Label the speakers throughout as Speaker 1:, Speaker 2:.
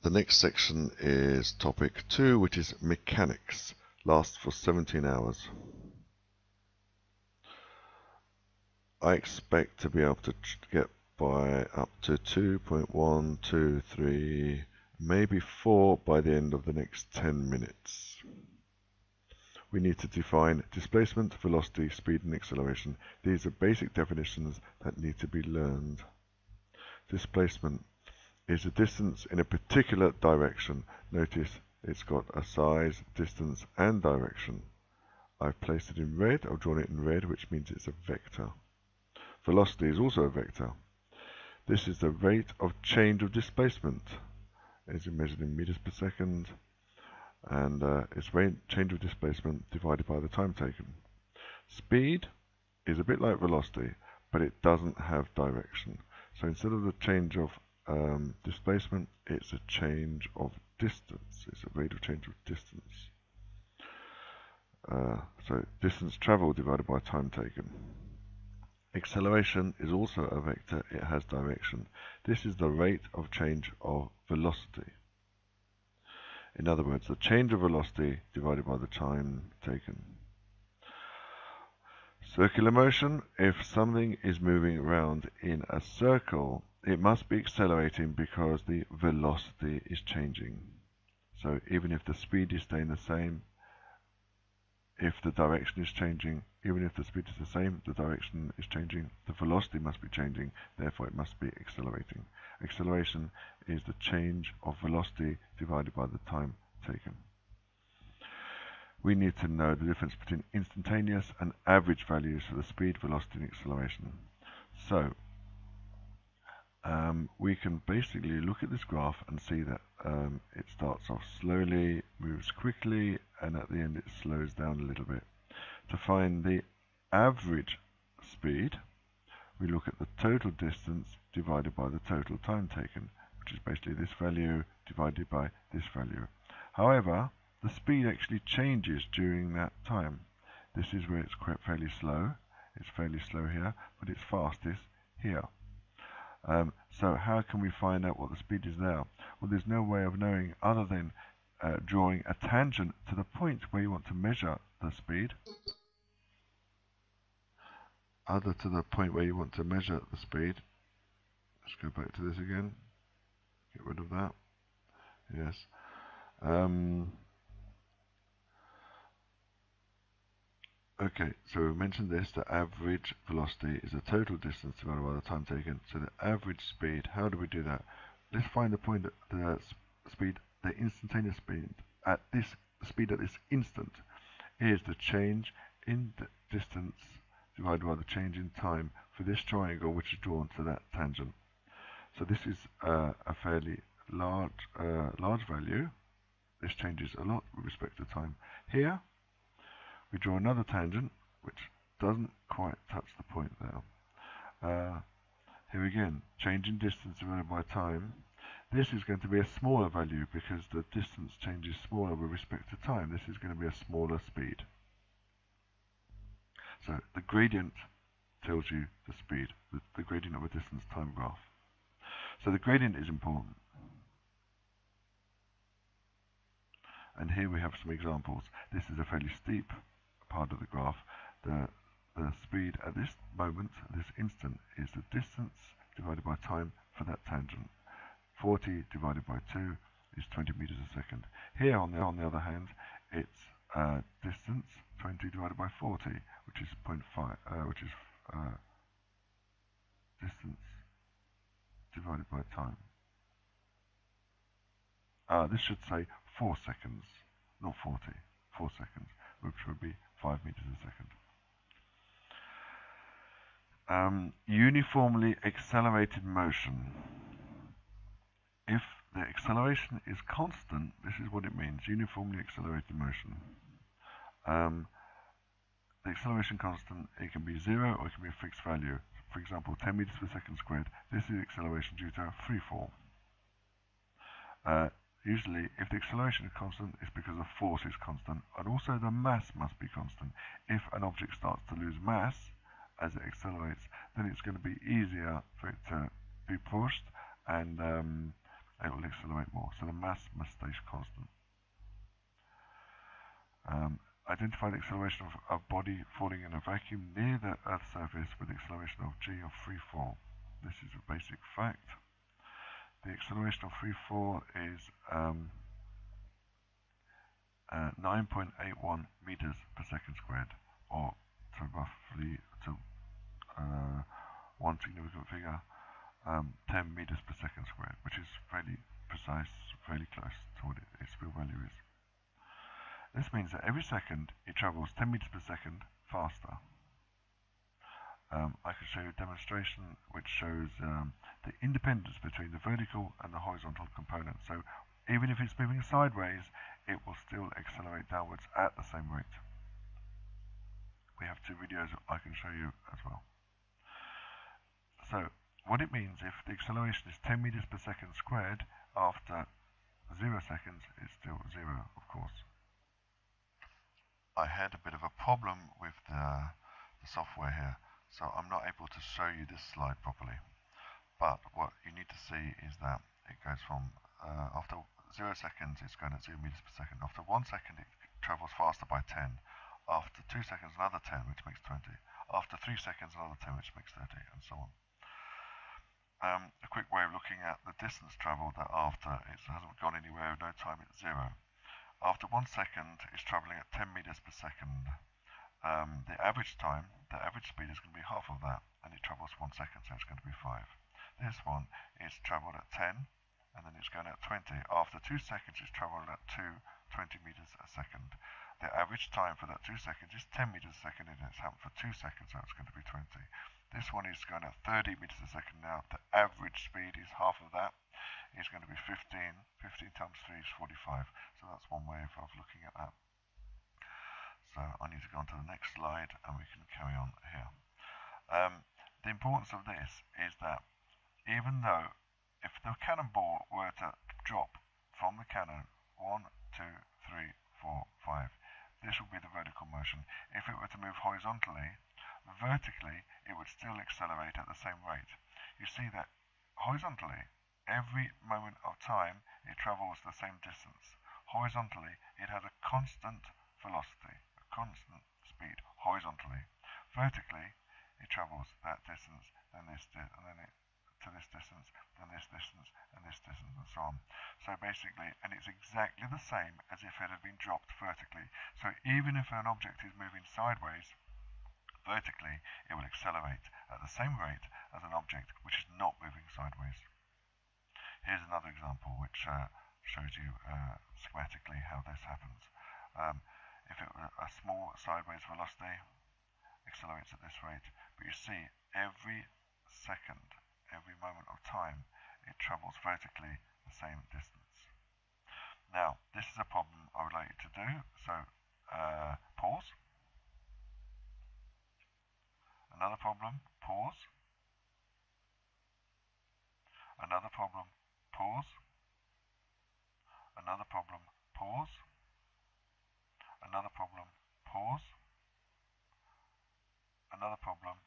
Speaker 1: The next section is topic 2, which is mechanics. Lasts for 17 hours. I expect to be able to get by up to 2.1, 2, 3, maybe 4 by the end of the next 10 minutes. We need to define displacement, velocity, speed and acceleration. These are basic definitions that need to be learned. Displacement is a distance in a particular direction. Notice it's got a size, distance and direction. I've placed it in red, I've drawn it in red, which means it's a vector. Velocity is also a vector. This is the rate of change of displacement. It's measured in meters per second, and it's rate change of displacement divided by the time taken. Speed is a bit like velocity, but it doesn't have direction. So instead of the change of displacement, it's a change of distance. It's a rate of change of distance. So distance traveled divided by time taken. Acceleration is also a vector. It has direction. This is the rate of change of velocity. In other words, the change of velocity divided by the time taken. Circular motion, if something is moving around in a circle, it must be accelerating because the velocity is changing. So even if the speed is staying the same, if the direction is changing, even if the speed is the same, the direction is changing, the velocity must be changing, therefore it must be accelerating. Acceleration is the change of velocity divided by the time taken. We need to know the difference between instantaneous and average values for the speed, velocity and acceleration. So we can basically look at this graph and see that it starts off slowly, moves quickly, and at the end it slows down a little bit. To find the average speed, we look at the total distance divided by the total time taken, which is basically this value divided by this value. However, the speed actually changes during that time. This is where it's quite fairly slow. It's fairly slow here, but it's fastest here. So how can we find out what the speed is now? Well, there's no way of knowing other than drawing a tangent to the point where you want to measure the speed. Other to the point where you want to measure the speed. Let's go back to this again. Get rid of that. Yes. Okay, so we mentioned this, the average velocity is the total distance divided by the time taken. So the average speed, how do we do that? Let's find the point at the speed, the instantaneous speed at this instant is the change in the distance divided by the change in time for this triangle which is drawn to that tangent. So this is a fairly large value. This changes a lot with respect to time. Here we draw another tangent which doesn't quite touch the point there. Here again, change in distance divided by time. This is going to be a smaller value because the distance changes smaller with respect to time. This is going to be a smaller speed. So the gradient tells you the speed, the gradient of a distance time graph. So the gradient is important. And here we have some examples. This is a fairly steep part of the graph. The speed at this moment, this instant, is the distance divided by time for that tangent. 40 divided by 2 is 20 meters a second. Here, on the other hand, it's distance 20 divided by 40, which is 0.5, which is distance divided by time. This should say 4 seconds, not 40, 4 seconds, which would be 5 meters a second. Uniformly accelerated motion. If the acceleration is constant, this is what it means, uniformly accelerated motion. The acceleration constant, it can be 0 or it can be a fixed value. For example, 10 meters per second squared, this is acceleration due to free fall. Usually, if the acceleration is constant, it's because the force is constant, and also the mass must be constant. If an object starts to lose mass as it accelerates, then it's going to be easier for it to be pushed and it will accelerate more. So the mass must stay constant. Identify the acceleration of a body falling in a vacuum near the Earth's surface with the acceleration of g of free fall. This is a basic fact. The acceleration of free fall is 9.81 meters per second squared, or to roughly, to one significant figure, 10 meters per second squared, which is fairly precise, fairly close to what its real value is. This means that every second it travels 10 meters per second faster. I can show you a demonstration which shows the independence between the vertical and the horizontal component. So even if it's moving sideways, it will still accelerate downwards at the same rate. We have two videos I can show you as well. So what it means, if the acceleration is 10 meters per second squared, after 0 seconds it's still 0, of course. I had a bit of a problem with the software here, so I'm not able to show you this slide properly. But what you need to see is that it goes from, after 0 seconds it's going at 0 meters per second. After 1 second it travels faster by 10. After 2 seconds another 10, which makes 20. After 3 seconds another 10, which makes 30, and so on. A quick way of looking at the distance travelled after it hasn't gone anywhere, no time, it's 0. After 1 second, it's travelling at 10 meters per second. The average time, the average speed is going to be half of that, and it travels 1 second, so it's going to be 5. This one is travelled at 10, and then it's going at 20. After 2 seconds, it's travelled at 20 meters a second. The average time for that 2 seconds is 10 meters a second, and it's happened for 2 seconds, so it's going to be 20. This one is going at 30 meters a second now. The average speed is half of that. It's going to be 15. 15 times 3 is 45. So that's one way of looking at that. So I need to go on to the next slide and we can carry on here. The importance of this is that even though if the cannonball were to drop from the cannon 1, 2, 3, 4, 5, this would be the vertical motion. If it were to move horizontally, vertically it would still accelerate at the same rate. You see that horizontally, every moment of time it travels the same distance. Horizontally, it has a constant velocity, a constant speed horizontally. Vertically, it travels that distance, then this, and then to this distance, then this distance, and this distance, and so on. So basically, and it's exactly the same as if it had been dropped vertically. So even if an object is moving sideways, vertically, it will accelerate at the same rate as an object which is not moving sideways. Here's another example which shows you schematically how this happens. If it were a small sideways velocity, accelerates at this rate, but you see every second, every moment of time, it travels vertically the same distance. Now, this is a problem I would like you to do, so pause. Another problem, pause. Another problem, pause. Another problem, pause. Another problem, pause. Another problem,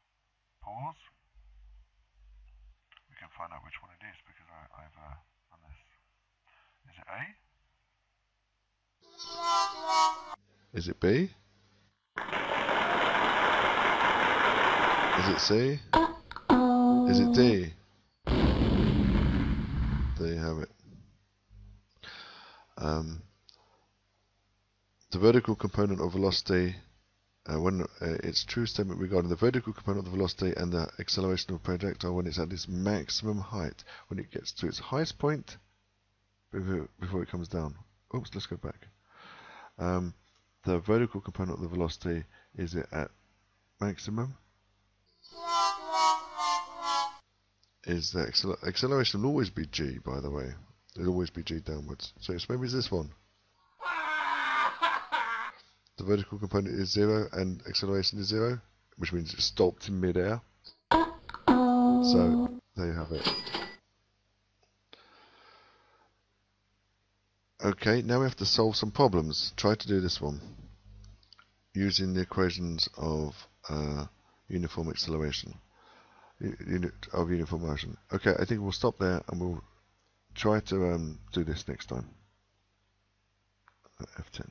Speaker 1: pause. We can find out which one it is because I've done this. Is it A? Is it B? Is it C? Is it D? There you have it. The vertical component of velocity, when its true statement regarding the vertical component of the velocity and the acceleration of a projectile when it's at its maximum height, when it gets to its highest point before it comes down. Oops, let's go back. The vertical component of the velocity, is it at maximum? Is the acceleration will always be g, by the way. It'll always be g downwards. So maybe it's this one. The vertical component is 0 and acceleration is 0, which means it's stopped in midair. So there you have it. Okay, now we have to solve some problems. Try to do this one using the equations of uniform acceleration, uniform motion. Okay, I think we'll stop there and we'll try to do this next time. F10.